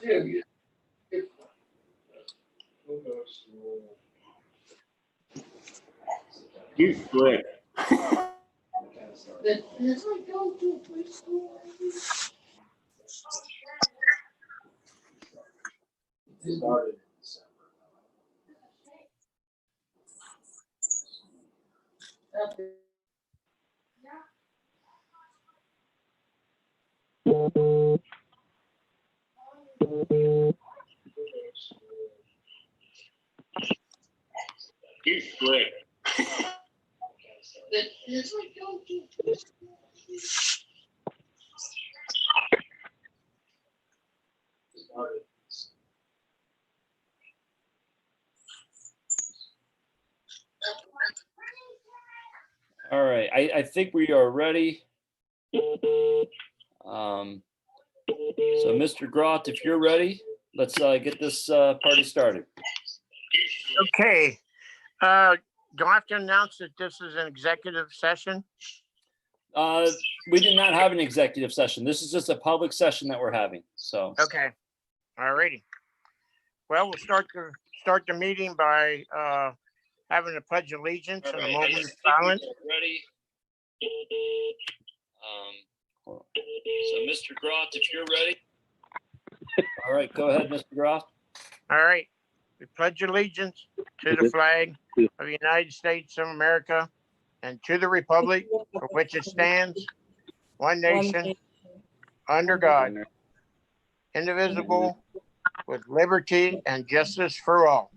You slick. You slick. All right, I think we are ready. So Mr. Groth, if you're ready, let's get this party started. Okay. Do I have to announce that this is an executive session? We did not have an executive session. This is just a public session that we're having, so. Okay. All righty. Well, we'll start the meeting by having a pledge of allegiance and a moment of silence. Ready? Hold on. So Mr. Groth, if you're ready. All right, go ahead, Mr. Groth. All right. We pledge allegiance to the flag of the United States of America and to the republic for which it stands, one nation, under God, indivisible, with liberty and justice for all.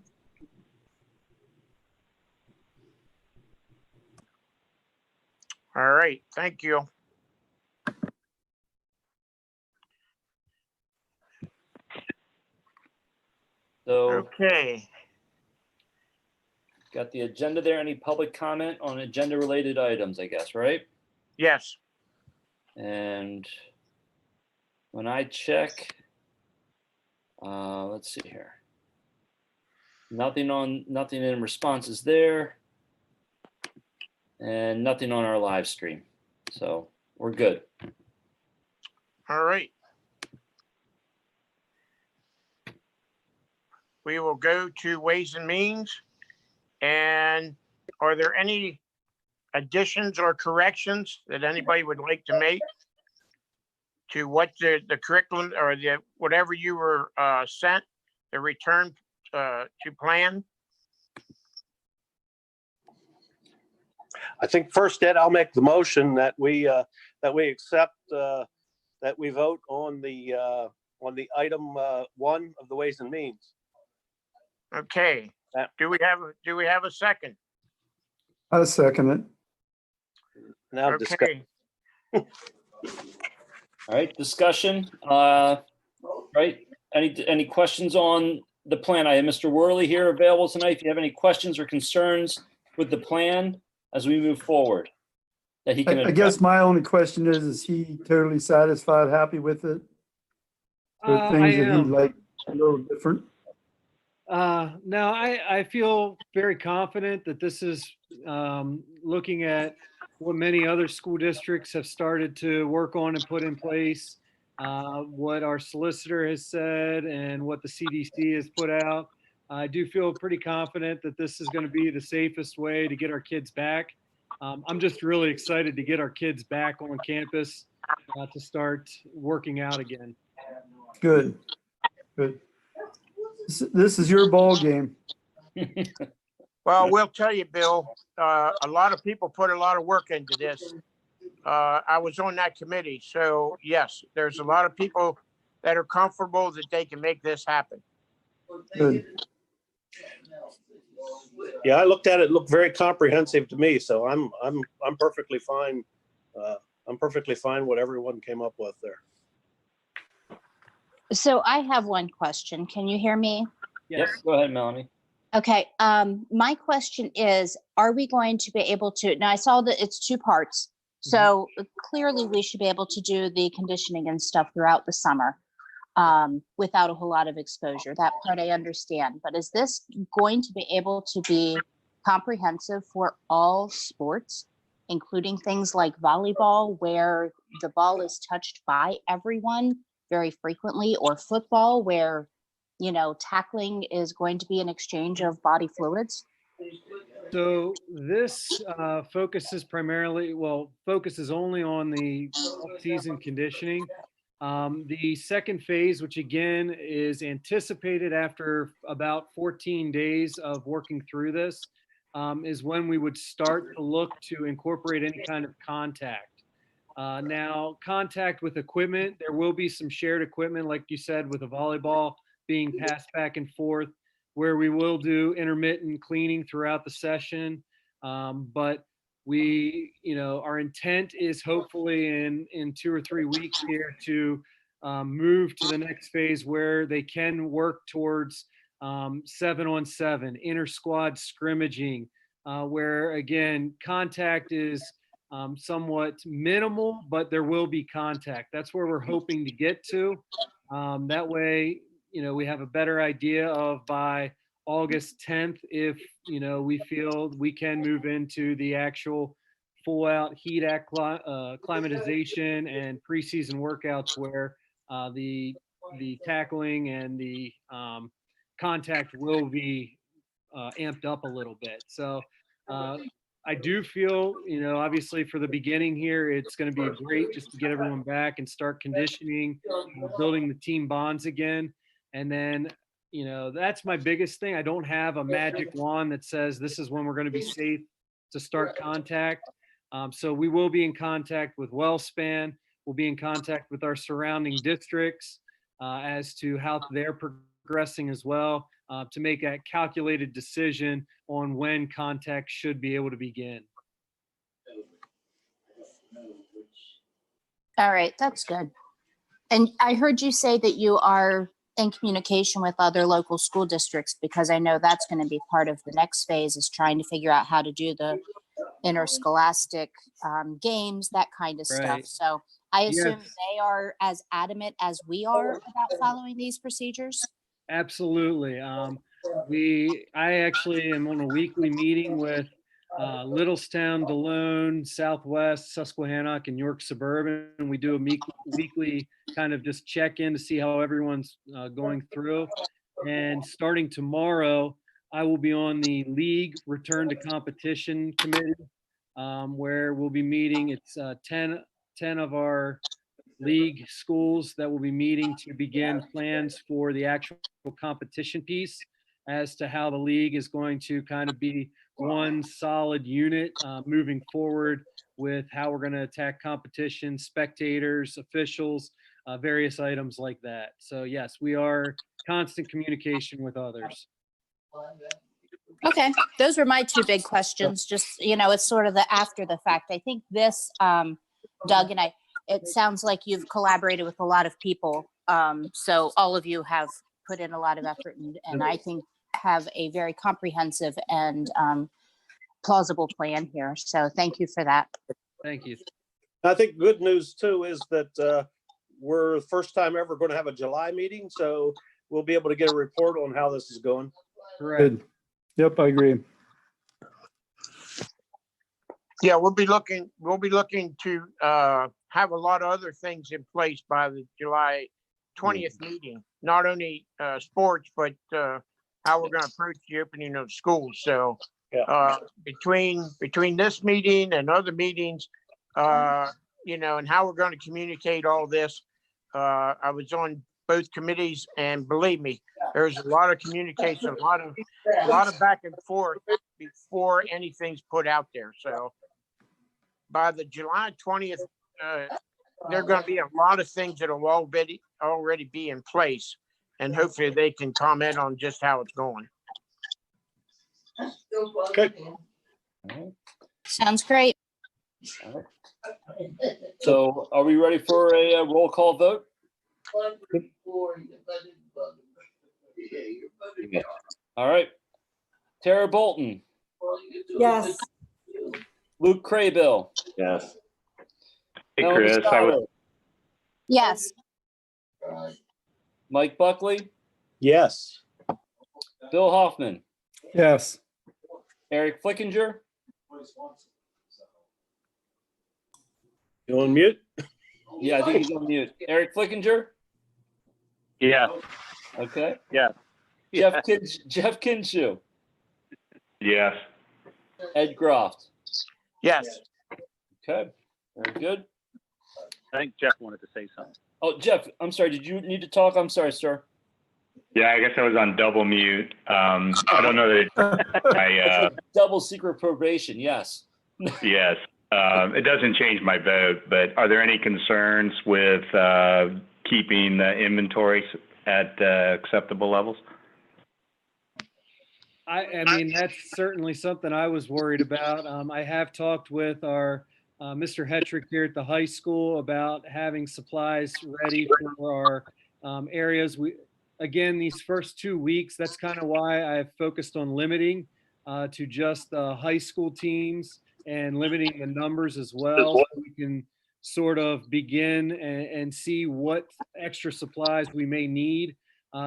All right. Thank you. So Okay. got the agenda there. Any public comment on agenda related items, I guess, right? Yes. And when I check, let's see here. Nothing in responses there. And nothing on our live stream. So we're good. All right. We will go to Ways and Means. And are there any additions or corrections that anybody would like to make to what the curriculum or the whatever you were sent, the return to plan? I think first, Ed, I'll make the motion that we accept that we vote on the item 1 of the Ways and Means. Okay. Do we have a second? I second it. Now discuss. Okay. All right, discussion. Right. Any questions on the plan? I have Mr. Worley here available tonight. If you have any questions or concerns with the plan as we move forward, that he can I address. guess my only question is he totally satisfied, happy with it? Or things that he'd like a little different? No, I feel very confident that this is looking at what many other school districts have started to work on and put in place, what our solicitor has said and what the CDC has put out. I do feel pretty confident that this is going to be the safest way to get our kids back. I'm just really excited to get our kids back on campus to start working out again. Good, good. This is your ball game. Well, we'll tell you, Bill, a lot of people put a lot of work into this. I was on that committee. So yes, there's a lot of people that are comfortable that they can make this happen. Good. Yeah, I looked at it. It looked very comprehensive to me. So I'm perfectly fine. I'm perfectly fine what everyone came up with there. So I have one question. Can you hear me? Yes, go ahead, Melanie. Okay. My question is, are we going to be able to, now I saw that it's 2 parts. So clearly we should be able to do the conditioning and stuff throughout the summer without a whole lot of exposure. That part I understand. But is this going to be able to be comprehensive for all sports, including things like volleyball, where the ball is touched by everyone very frequently, or football where, tackling is going to be an exchange of body fluids? So this focuses only on the off-season conditioning. The second phase, which again is anticipated after about 14 days of working through this, is when we would start to look to incorporate any kind of contact. Now, contact with equipment, there will be some shared equipment, like you said, with a volleyball being passed back and forth, where we will do intermittent cleaning throughout the session. But our intent is hopefully in 2 or 3 weeks here to move to the next phase where they can work towards 7-on-7, inter squad scrimmaging, where again, contact is somewhat minimal, but there will be contact. That's where we're hoping to get to. That way, we have a better idea of by August 10th, if, we feel we can move into the actual full out heat acclimatization and preseason workouts where the tackling and the contact will be amped up a little bit. So I do feel, obviously for the beginning here, it's going to be great just to get everyone back and start conditioning, building the team bonds again. And then, that's my biggest thing. I don't have a magic wand that says this is when we're going to be safe to start contact. So we will be in contact with WellSpan. We'll be in contact with our surrounding districts as to how they're progressing as well, to make a calculated decision on when contact should be able to begin. All right, that's good. And I heard you say that you are in communication with other local school districts, because I know that's going to be part of the next phase, is trying to figure out how to do the interscholastic games, that kind of stuff. Right. So I assume Yes. they are as adamant as we are about following these procedures. Absolutely. I actually am on a weekly meeting with Littlestown, Delone, Southwest, Susquehannock, and York Suburban. We do a weekly kind of just check in to see how everyone's going through. And starting tomorrow, I will be on the league return to competition committee, where we'll be meeting. It's 10 of our league schools that will be meeting to begin plans for the actual competition piece, as to how the league is going to kind of be one solid unit moving forward with how we're going to attack competition, spectators, officials, various items like that. So yes, we are constant communication with others. Okay, those were my two big questions. Just, it's sort of the after the fact. I think this, Doug and I, it sounds like you've collaborated with a lot of people. So all of you have put in a lot of effort, and I think have a very comprehensive and plausible plan here. So thank you for that. Thank you. I think good news too is that we're the first time ever going to have a July meeting, so we'll be able to get a report on how this is going. Correct. Good. Yep, I agree. Yeah, we'll be looking to have a lot of other things in place by the July 20th meeting. Not only sports, but how we're going to approach the opening of schools. So between this meeting and other meetings, and how we're going to communicate all this, I was on both committees, and believe me, there's a lot of communication, a lot of back and forth before anything's put out there. So by the July 20th, there are going to be a lot of things that will already be in place, and hopefully they can comment on just how it's going. Okay. Sounds great. So are we ready for a roll call vote? All right. Tara Bolton, Yes. Luke Craybill, Yes. Hey, Ellen Chris, Moscato, Yes. Mike Buckley, Yes. Bill Hoffman, Yes. Eric Flickinger, You on mute? yeah, I think he's on mute. Eric Flickinger, Yes. Okay. Yes. Jeff Kinshu, Yes. Ed Croft. Yes. Okay, very good. I think Jeff wanted to say something. Oh, Jeff, I'm sorry. Did you need to talk? I'm sorry, sir. Yeah, I guess I was on double mute. I don't know that It's like double secret probation. Yes. yes. It doesn't change my vote, but are there any concerns with keeping the inventory at acceptable levels? I mean, that's certainly something I was worried about. I have talked with our Mr. Hetrick here at the high school about having supplies ready for our areas. Again, these first 2 weeks, that's kind of why I've focused on limiting to just high school teams and limiting the numbers as well. So we can sort of begin and see what extra supplies we may need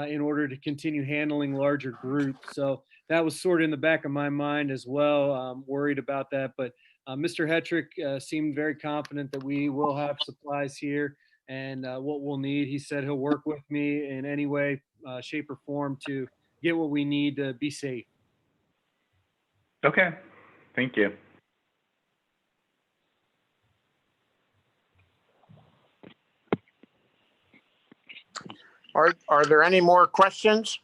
in order to continue handling larger groups. So that was sort of in the back of my mind as well. I'm worried about that, but Mr. Hetrick seemed very confident that we will have supplies here and what we'll need. He said he'll work with me in any way, shape, or form to get what we need to be safe. Okay. Thank you. Are there any more questions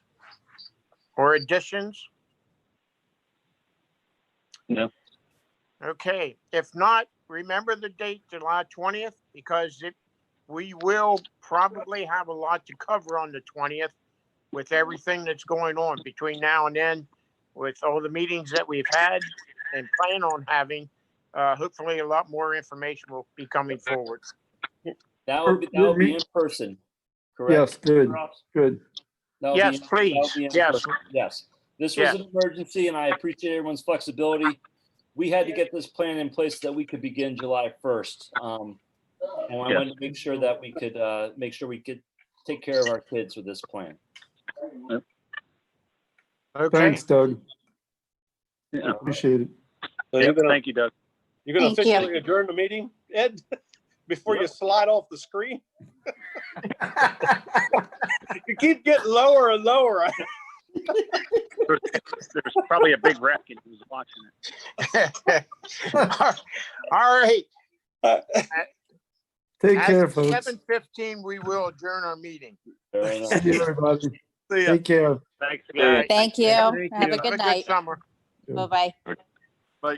or additions? No. Okay, if not, remember the date, July 20th, because we will probably have a lot to cover on the 20th with everything that's going on between now and then, with all the meetings that we've had and plan on having. Hopefully, a lot more information will be coming forward. That will be in person, correct? Yes, good, good. That'll Yes, be in- please. that'll be in Yes. person. Yes. This was an emergency and I appreciate everyone's flexibility. We had to get this plan in place so that we could begin July 1st. And I wanted to make sure that we could take care of our kids with this plan. Okay. Thanks, Doug. Yeah. Appreciate it. So Yep, thank you, Doug. you're gonna Thank you. officially adjourn the meeting, Ed? Before you slide off the screen? You keep getting lower and lower. There's probably a big wreck and who's watching it. All right. Take care, At folks. 7:15, we will adjourn our meeting. Very nice. See you, everybody. See ya. Take care. Thanks All again. right. Thank you. Thank Have you. a good night. summer. Bye-bye. Bye.